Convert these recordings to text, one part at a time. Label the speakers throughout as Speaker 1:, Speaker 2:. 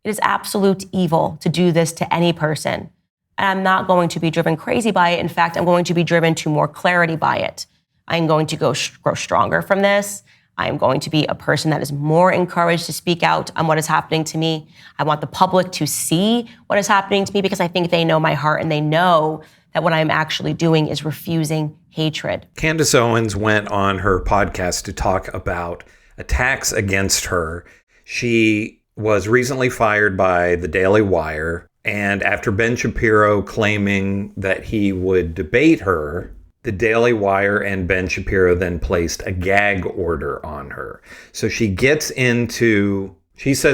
Speaker 1: It is absolute evil to do this to any person. And I'm not going to be driven crazy by it. In fact, I'm going to be driven to more clarity by it. I'm going to grow stronger from this. I am going to be a person that is more encouraged to speak out on what is happening to me. I want the public to see what is happening to me because I think they know my heart and they know that what I'm actually doing is refusing hatred.
Speaker 2: Candace Owens went on her podcast to talk about attacks against her. She was recently fired by the Daily Wire, and after Ben Shapiro claiming that he would debate her, the Daily Wire and Ben Shapiro then placed a gag order on her. So she says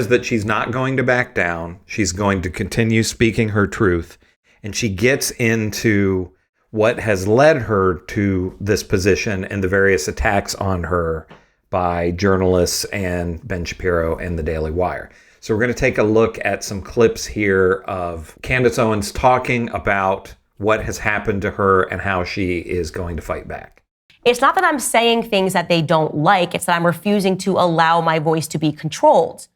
Speaker 2: that she's not going to back down. She's going to continue speaking her truth. And she gets into what has led her to this position and the various attacks on her by journalists and Ben Shapiro and the Daily Wire. So we're going to take a look at some clips here of Candace Owens talking about what has happened to her and how she is going to fight back.
Speaker 1: It's not that I'm saying things that they don't like. It's that I'm refusing to allow my voice to be controlled.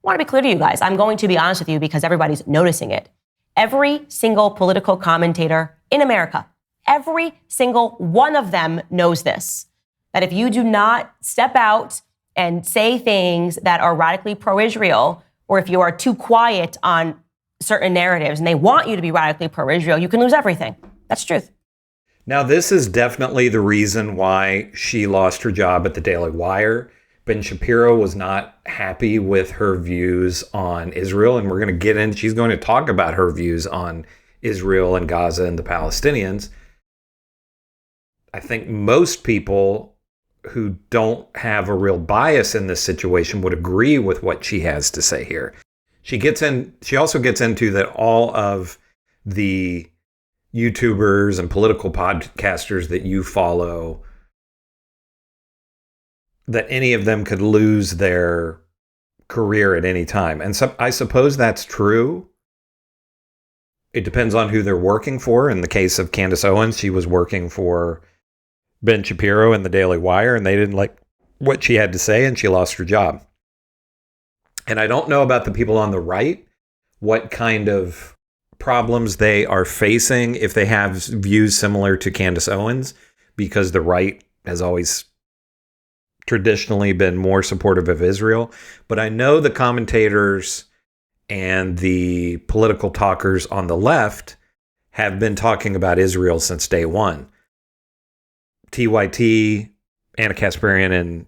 Speaker 1: I want to be clear to you guys. I'm going to be honest with you because everybody's noticing it. Every single political commentator in America, every single one of them knows this, that if you do not step out and say things that are radically pro-Israel, or if you are too quiet on certain narratives and they want you to be radically pro-Israel, you can lose everything. That's truth.
Speaker 2: Now, this is definitely the reason why she lost her job at the Daily Wire. Ben Shapiro was not happy with her views on Israel, and we're going to get in. She's going to talk about her views on Israel and Gaza and the Palestinians. I think most people who don't have a real bias in this situation would agree with what she has to say here. She also gets into that all of the YouTubers and political podcasters that you follow, that any of them could lose their career at any time. And so I suppose that's true. It depends on who they're working for. In the case of Candace Owens, she was working for Ben Shapiro and the Daily Wire, and they didn't like what she had to say, and she lost her job. And I don't know about the people on the right, what kind of problems they are facing if they have views similar to Candace Owens, because the right has always traditionally been more supportive of Israel. But I know the commentators and the political talkers on the left have been talking about Israel since day one. TYT, Anna Kasparian and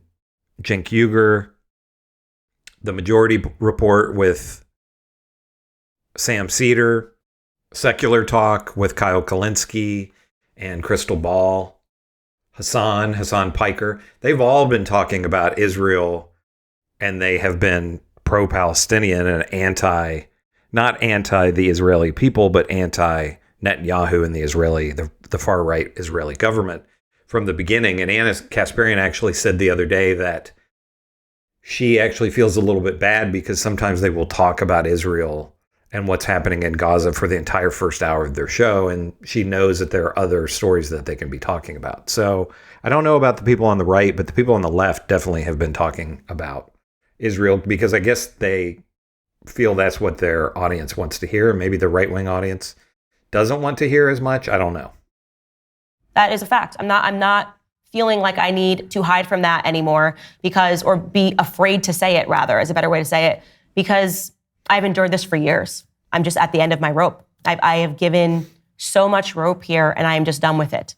Speaker 2: Cenk Uygur, The Majority Report with Sam Cedar, Secular Talk with Kyle Kalinske and Crystal Ball, Hassan Piker. They've all been talking about Israel, and they have been pro-Palestinian and not anti the Israeli people, but anti Netanyahu and the far right Israeli government from the beginning. And Anna Kasparian actually said the other day that she actually feels a little bit bad because sometimes they will talk about Israel and what's happening in Gaza for the entire first hour of their show. And she knows that there are other stories that they can be talking about. So I don't know about the people on the right, but the people on the left definitely have been talking about Israel because I guess they feel that's what their audience wants to hear. Maybe the right-wing audience doesn't want to hear as much. I don't know.
Speaker 1: That is a fact. I'm not feeling like I need to hide from that anymore or be afraid to say it, rather, is a better way to say it, because I've endured this for years. I'm just at the end of my rope. I have given so much rope here, and I am just done with it.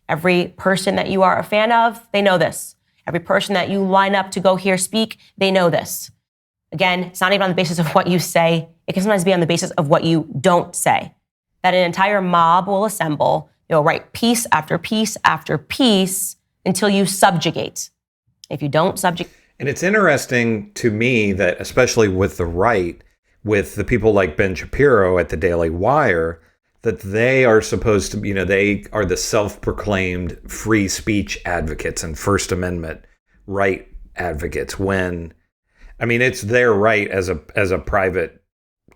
Speaker 1: Every person that you are a fan of, they know this. Every person that you line up to go hear speak, they know this. Again, it's not even on the basis of what you say. It can sometimes be on the basis of what you don't say. That an entire mob will assemble. You'll write piece after piece after piece until you subjugate. If you don't subjugate.
Speaker 2: And it's interesting to me that, especially with the right, with the people like Ben Shapiro at the Daily Wire, that they are supposed to, they are the self-proclaimed free speech advocates and First Amendment right advocates when, it's their right as a private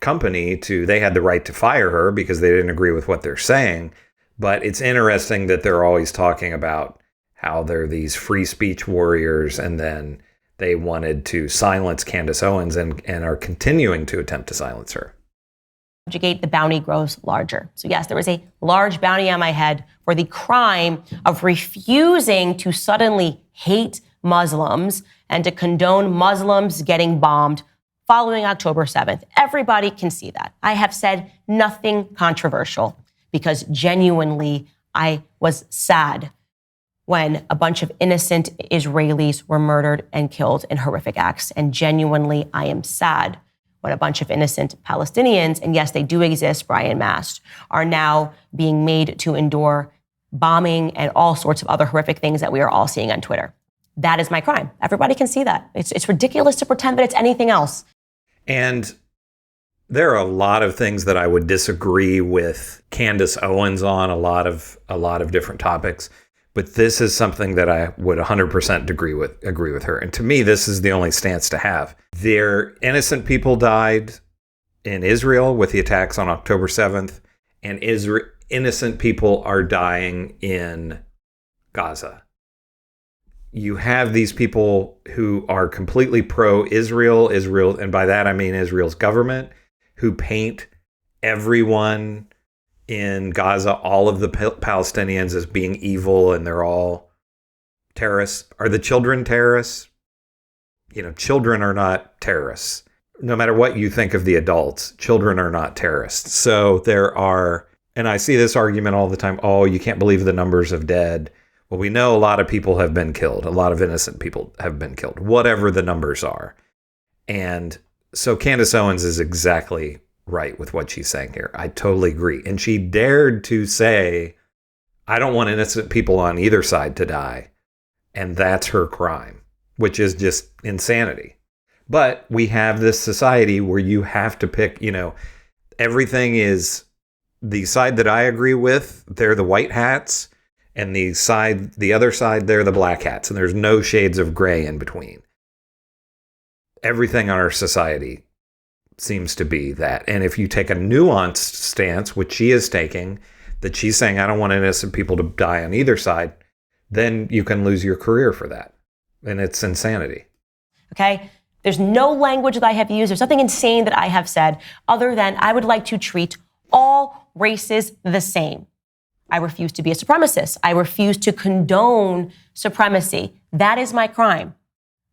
Speaker 2: company they had the right to fire her because they didn't agree with what they're saying. But it's interesting that they're always talking about how they're these free speech warriors, and then they wanted to silence Candace Owens and are continuing to attempt to silence her.
Speaker 1: The bounty grows larger. So yes, there was a large bounty on my head for the crime of refusing to suddenly hate Muslims and to condone Muslims getting bombed following October 7th. Everybody can see that. I have said nothing controversial because genuinely I was sad when a bunch of innocent Israelis were murdered and killed in horrific acts. And genuinely, I am sad when a bunch of innocent Palestinians, and yes, they do exist, Brian Mast, are now being made to endure bombing and all sorts of other horrific things that we are all seeing on Twitter. That is my crime. Everybody can see that. It's ridiculous to pretend that it's anything else.
Speaker 2: And there are a lot of things that I would disagree with Candace Owens on, a lot of different topics. But this is something that I would 100% agree with her. And to me, this is the only stance to have. Innocent people died in Israel with the attacks on October 7th, and innocent people are dying in Gaza. You have these people who are completely pro-Israel, and by that I mean Israel's government, who paint everyone in Gaza, all of the Palestinians, as being evil and they're all terrorists. Are the children terrorists? Children are not terrorists. No matter what you think of the adults, children are not terrorists. So and I see this argument all the time, oh, you can't believe the numbers of dead. Well, we know a lot of people have been killed. A lot of innocent people have been killed, whatever the numbers are. And so Candace Owens is exactly right with what she's saying here. I totally agree. And she dared to say, I don't want innocent people on either side to die. And that's her crime, which is just insanity. But we have this society where you have to pick, everything is the side that I agree with, they're the white hats, and the other side, they're the black hats. And there's no shades of gray in between. Everything in our society seems to be that. And if you take a nuanced stance, which she is taking, that she's saying, I don't want innocent people to die on either side, then you can lose your career for that. And it's insanity.
Speaker 1: Okay? There's no language that I have used. There's nothing insane that I have said other than I would like to treat all races the same. I refuse to be a supremacist. I refuse to condone supremacy. That is my crime.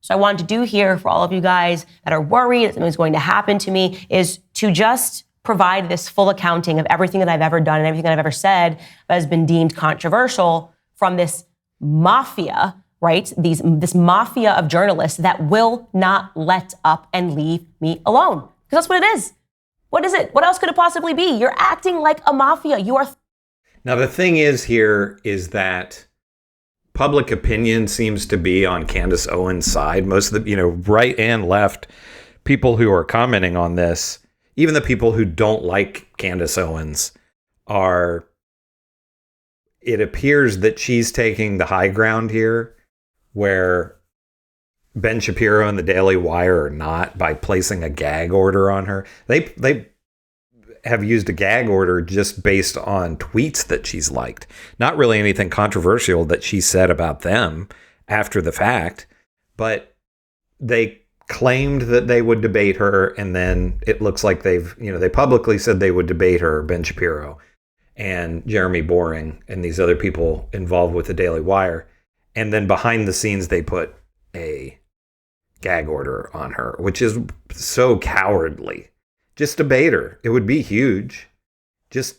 Speaker 1: So I wanted to do here for all of you guys that are worried that something's going to happen to me is to just provide this full accounting of everything that I've ever done and everything that I've ever said that has been deemed controversial from this mafia, right? This mafia of journalists that will not let up and leave me alone. Because that's what it is. What is it? What else could it possibly be? You're acting like a mafia. You are.
Speaker 2: Now, the thing is here is that public opinion seems to be on Candace Owens' side. Most of the, right and left people who are commenting on this, even the people who don't like Candace Owens, it appears that she's taking the high ground here, where Ben Shapiro and the Daily Wire are not, by placing a gag order on her. They have used a gag order just based on tweets that she's liked. Not really anything controversial that she said about them after the fact, but they claimed that they would debate her, and then it looks like they publicly said they would debate her, Ben Shapiro and Jeremy Boring and these other people involved with the Daily Wire. And then behind the scenes, they put a gag order on her, which is so cowardly. Just debate her. It would be huge. Just,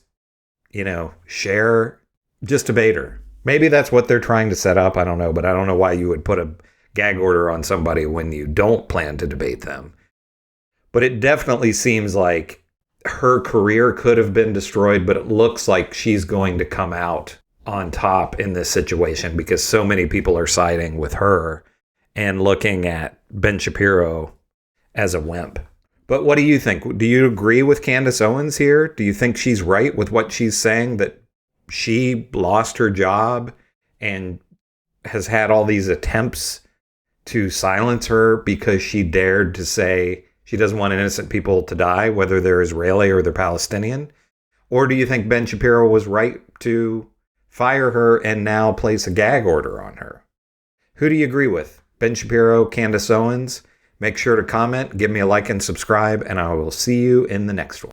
Speaker 2: just debate her. Maybe that's what they're trying to set up. I don't know. But I don't know why you would put a gag order on somebody when you don't plan to debate them. But it definitely seems like her career could have been destroyed, but it looks like she's going to come out on top in this situation because so many people are siding with her and looking at Ben Shapiro as a wimp. But what do you think? Do you agree with Candace Owens here? Do you think she's right with what she's saying, that she lost her job and has had all these attempts to silence her because she dared to say she doesn't want innocent people to die, whether they're Israeli or they're Palestinian? Or do you think Ben Shapiro was right to fire her and now place a gag order on her? Who do you agree with? Ben Shapiro, Candace Owens. Make sure to comment, give me a like and subscribe, and I will see you in the next one.